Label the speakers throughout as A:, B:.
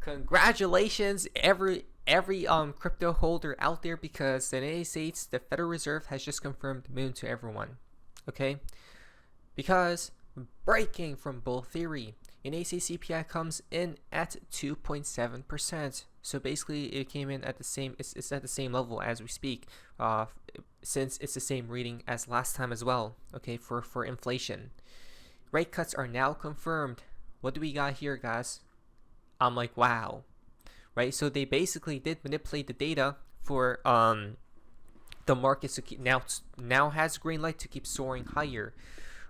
A: Congratulations, every crypto holder out there, because the United States, the Federal Reserve, has just confirmed the moon to everyone. Okay, because breaking from bull theory, United States CPI comes in at 2.7%. So basically, it came in at the same. It's at the same level as we speak, since it's the same reading as last time as well. Okay, for inflation, rate cuts are now confirmed. What do we got here, guys? I'm like, wow, right? So they basically did manipulate the data for the markets to keep now has green light to keep soaring higher,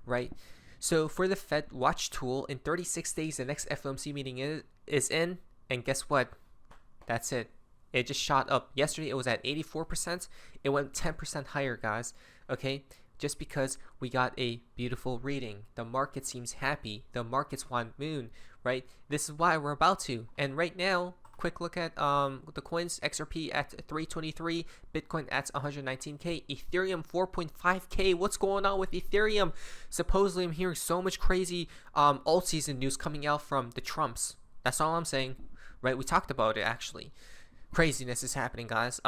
A: right? So for the Fed watch tool, in 36 days, the next FOMC meeting is in, and guess what? That's it. It just shot up. Yesterday it was at 84%. It went 10% higher, guys. Okay, just because we got a beautiful reading. The market seems happy. The markets want moon, right? This is why we're about to. And right now, quick look at the coins. XRP at 323, Bitcoin at 119k, Ethereum 4.5k. What's going on with Ethereum? Supposedly, I'm hearing so much crazy alt season news coming out from the Trumps. That's all I'm saying, right? We talked about it actually. Craziness is happening, guys.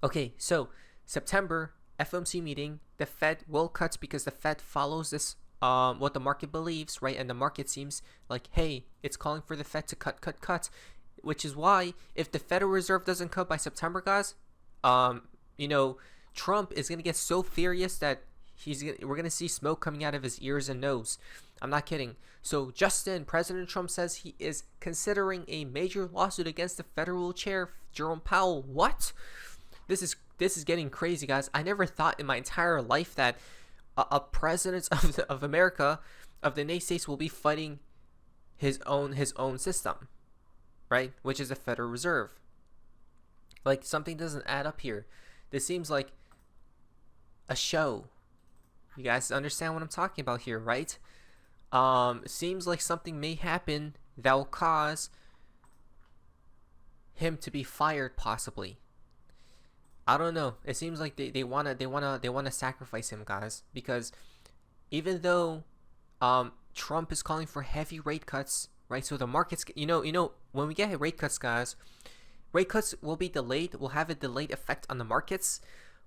A: Okay, so September FOMC meeting, the Fed will cut because the Fed follows this what the market believes, right? And the market seems like, hey, it's calling for the Fed to cut, which is why if the Federal Reserve doesn't cut by September, guys, Trump is gonna get so furious that we're gonna see smoke coming out of his ears and nose. I'm not kidding. So President Trump says he is considering a major lawsuit against the federal chair, Jerome Powell. What? This is getting crazy, guys. I never thought in my entire life that a president of America, of the United States, will be fighting his own system, right? Which is the Federal Reserve. Like, something doesn't add up here. This seems like a show. You guys understand what I'm talking about here, right? Seems like something may happen that will cause him to be fired, possibly. I don't know. It seems like they wanna sacrifice him, guys, because even though Trump is calling for heavy rate cuts, right? So the markets, when we get rate cuts, guys, rate cuts will be delayed. Will have a delayed effect on the markets,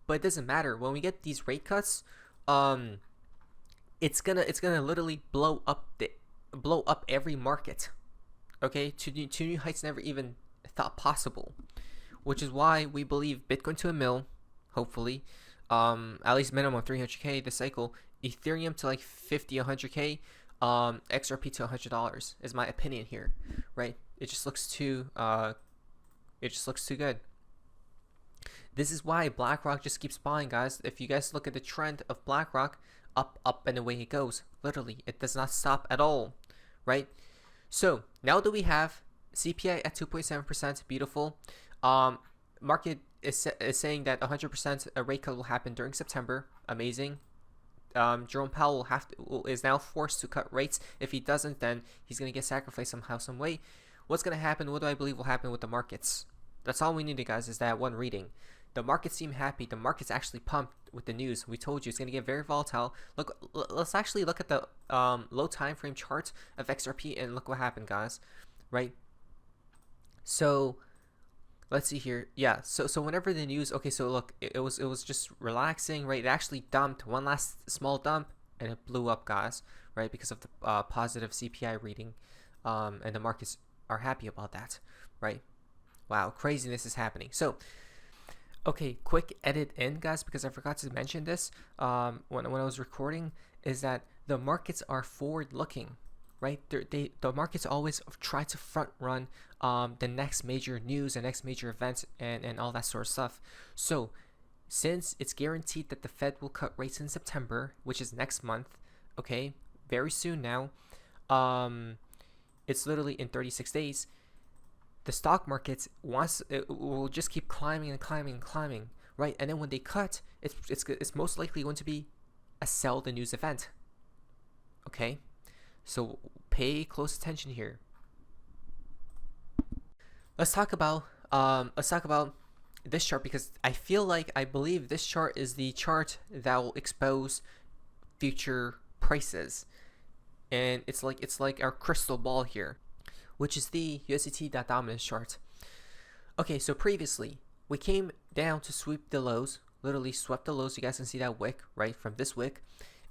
A: but it doesn't matter. When we get these rate cuts, it's gonna literally blow up every market, okay, to new heights never even thought possible. Which is why we believe Bitcoin to a mil, hopefully, at least minimum 300k this cycle. Ethereum to like 50, 100k. XRP to $100 is my opinion here, right? It just looks too good. This is why BlackRock just keeps buying, guys. If you guys look at the trend of BlackRock, up and away it goes. Literally, it does not stop at all, right? So now that we have CPI at 2.7%, beautiful. Market is saying that 100% a rate cut will happen during September. Amazing. Jerome Powell is now forced to cut rates. If he doesn't, then he's gonna get sacrificed somehow, some way. What's gonna happen? What do I believe will happen with the markets? That's all we needed, guys, is that one reading. The markets seem happy. The market's actually pumped with the news. We told you it's gonna get very volatile. Look, let's actually look at the low time frame chart of XRP and look what happened, guys. Right? So let's see here. Yeah, so whenever the news, okay, so look, it was just relaxing, right? It actually dumped one last small dump and it blew up, guys, right? Because of the positive CPI reading, and the markets are happy about that, right? Wow, craziness is happening. So, okay, quick edit in, guys, because I forgot to mention this when I was recording, is that the markets are forward looking, right? The markets always try to front run the next major news, the next major events, and all that sort of stuff. So since it's guaranteed that the Fed will cut rates in September, which is next month, okay, very soon now, it's literally in 36 days, the stock markets will just keep climbing and climbing and climbing, right? And then when they cut, it's most likely going to be a sell the news event, okay? So pay close attention here. Let's talk about this chart, because I believe this chart is the chart that will expose future prices, and it's like our crystal ball here. which is the USDT.dominance chart. Okay, so previously we came down to sweep the lows, literally swept the lows. You guys can see that wick right from this wick,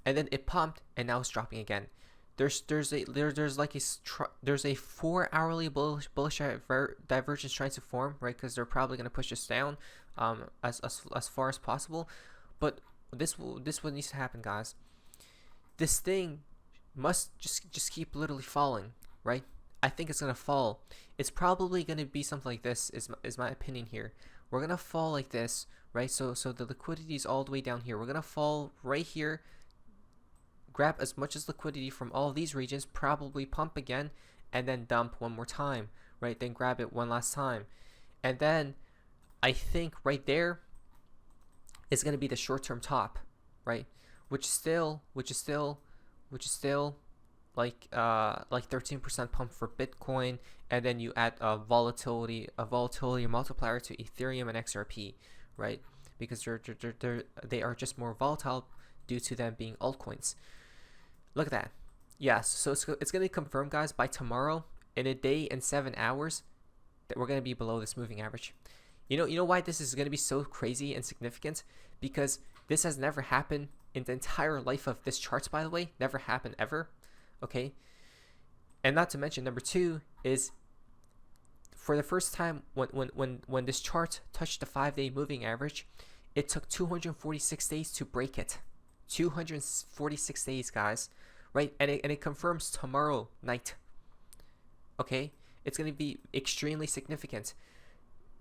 A: and then it pumped and now it's dropping again. There's like a 4 hourly bullish divergence trying to form, right? Because they're probably going to push us down as far as possible. But this what needs to happen, guys. This thing must just keep literally falling, right? I think it's gonna fall. It's probably gonna be something like this. Is my opinion here. We're gonna fall like this, right? So the liquidity is all the way down here. We're gonna fall right here. Grab as much as liquidity from all of these regions, probably pump again, and then dump one more time, right? Then grab it one last time, and then I think right there is going to be the short-term top, right? Which is still like 13% pump for Bitcoin, and then you add a volatility multiplier to Ethereum and XRP, right? Because they are just more volatile due to them being altcoins. Look at that. Yes, so it's going to be confirmed, guys, by tomorrow in a day and 7 hours that we're going to be below this moving average. You know why this is going to be so crazy and significant? Because this has never happened in the entire life of this chart, by the way. Never happened ever. Okay? And not to mention, number two is for the first time when this chart touched the 5-day moving average, it took 246 days to break it. 246 days, guys, right? And it confirms tomorrow night. Okay, it's going to be extremely significant,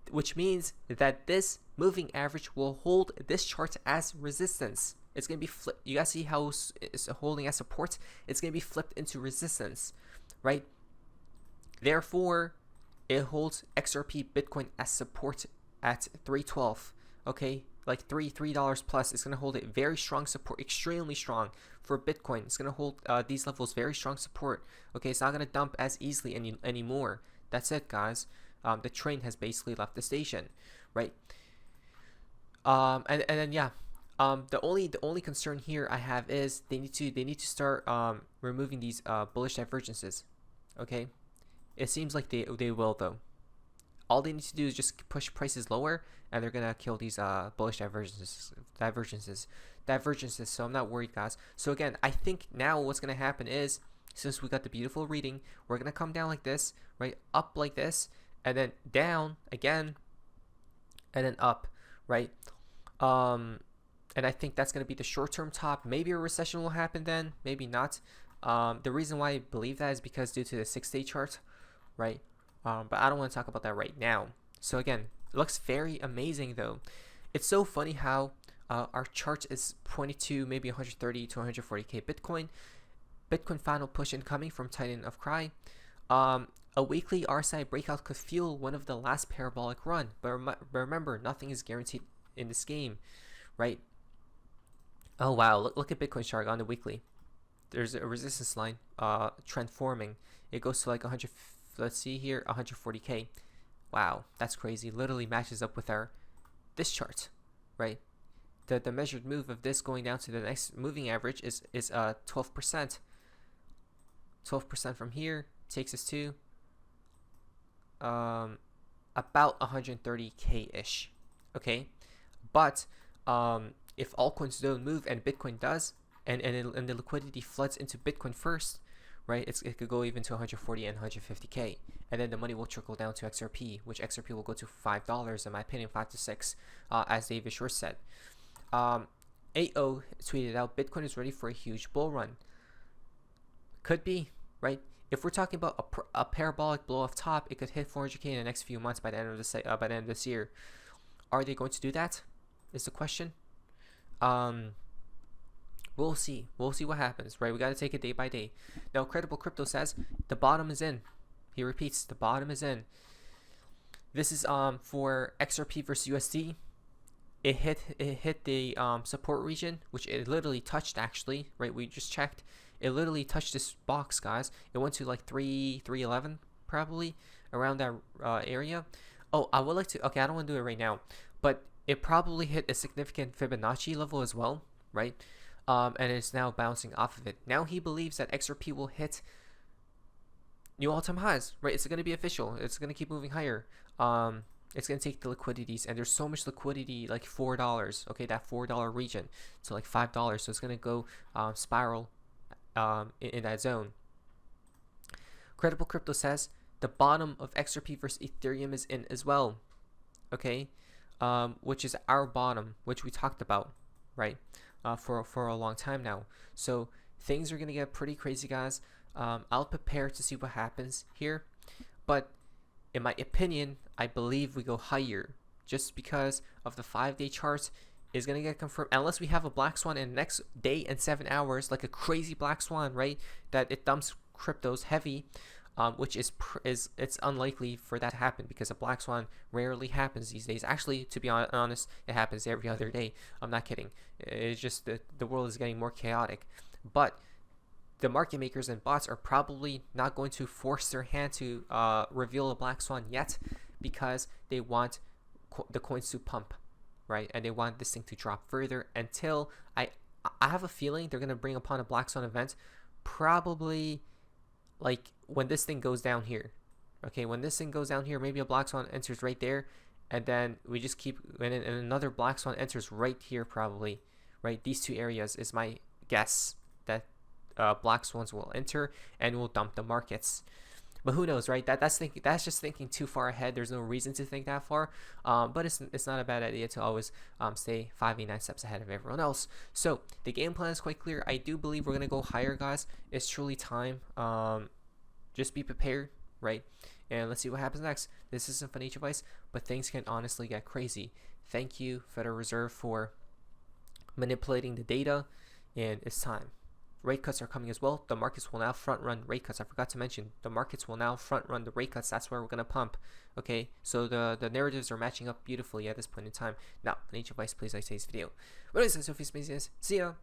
A: which means that this moving average will hold this chart as resistance. It's going to be flipped. You guys see how it's holding as support? It's going to be flipped into resistance, right? Therefore, it holds XRP Bitcoin as support at 312. Okay, like $3 plus. It's going to hold a very strong support, extremely strong for Bitcoin. It's going to hold these levels, very strong support. Okay, it's not going to dump as easily anymore. That's it, guys. The train has basically left the station, right? And then yeah, the only concern here I have is they need to start removing these bullish divergences. Okay, it seems like they will, though. All they need to do is just push prices lower, and they're gonna kill these bullish divergences. So I'm not worried, guys. So again, I think now what's gonna happen is, since we got the beautiful reading, we're gonna come down like this, right? Up like this, and then down again, and then up, right? And I think that's gonna be the short-term top. Maybe a recession will happen then, maybe not. The reason why I believe that is because due to the 6-day chart, right? But I don't want to talk about that right now. So again, it looks very amazing, though. It's so funny how our chart is pointing to maybe 130 to 140k Bitcoin. Bitcoin final push incoming from Titan of Cry. A weekly RSI breakout could fuel one of the last parabolic run. But remember, nothing is guaranteed in this game, right? Oh wow, look at Bitcoin chart on the weekly. There's a resistance line trend forming. It goes to like 100. Let's see here, 140k. Wow, that's crazy. Literally matches up with this chart, right? The measured move of this going down to the next moving average is 12%. 12% from here takes us to about 130k ish. Okay, but if altcoins don't move and Bitcoin does, and the liquidity floods into Bitcoin first, right? It could go even to 140 and 150k, and then the money will trickle down to XRP, which XRP will go to $5, in my opinion, 5 to 6, as David Short said. AO tweeted out, Bitcoin is ready for a huge bull run. Could be, right? If we're talking about a parabolic blow off top, it could hit 400k in the next few months by the end of this year. Are they going to do that? Is the question. We'll see. We'll see what happens, right? We got to take it day by day. Now, Credible Crypto says the bottom is in. He repeats, the bottom is in. This is for XRP versus USD. It hit the support region, which it literally touched, actually, right? We just checked. It literally touched this box, guys. It went to like 311 probably, around that area. Oh, I would like to. Okay, I don't want to do it right now, but it probably hit a significant Fibonacci level as well, right? And it's now bouncing off of it. Now he believes that XRP will hit new all-time highs, right? It's going to be official. It's going to keep moving higher. It's going to take the liquidities, and there's so much liquidity, like $4, okay, that $4 region, so like $5. So it's going to go spiral in that zone. Credible Crypto says the bottom of XRP versus Ethereum is in as well, okay, which is our bottom, which we talked about, right, for a long time now. So things are going to get pretty crazy, guys. I'll prepare to see what happens here, but in my opinion, I believe we go higher just because of the 5-day charts is going to get confirmed, unless we have a black swan in the next day and 7 hours, like a crazy black swan, right, that it dumps cryptos heavy, which is it's unlikely for that to happen because a black swan rarely happens these days. Actually, to be honest, it happens every other day. I'm not kidding. It's just that the world is getting more chaotic, but the market makers and bots are probably not going to force their hand to reveal a black swan yet, because they want the coins to pump, right? And they want this thing to drop further until I have a feeling they're going to bring upon a black swan event probably like when this thing goes down here. Okay, when this thing goes down here, maybe a black swan enters right there, and then we just keep, and another black swan enters right here probably, right? These two areas is my guess that black swans will enter and will dump the markets. But who knows, right? That's just thinking too far ahead. There's no reason to think that far, but it's not a bad idea to always stay 5-9 steps ahead of everyone else. So the game plan is quite clear. I do believe we're gonna go higher, guys. It's truly time. Just be prepared, right? And let's see what happens next. This isn't financial advice, but things can honestly get crazy. Thank you, Federal Reserve, for manipulating the data, and it's time. Rate cuts are coming as well. The markets will now front run rate cuts. I forgot to mention, the markets will now front run the rate cuts. That's where we're going to pump. Okay, so the narratives are matching up beautifully at this point in time. Now, financial advice, please like today's video. What is this? See ya.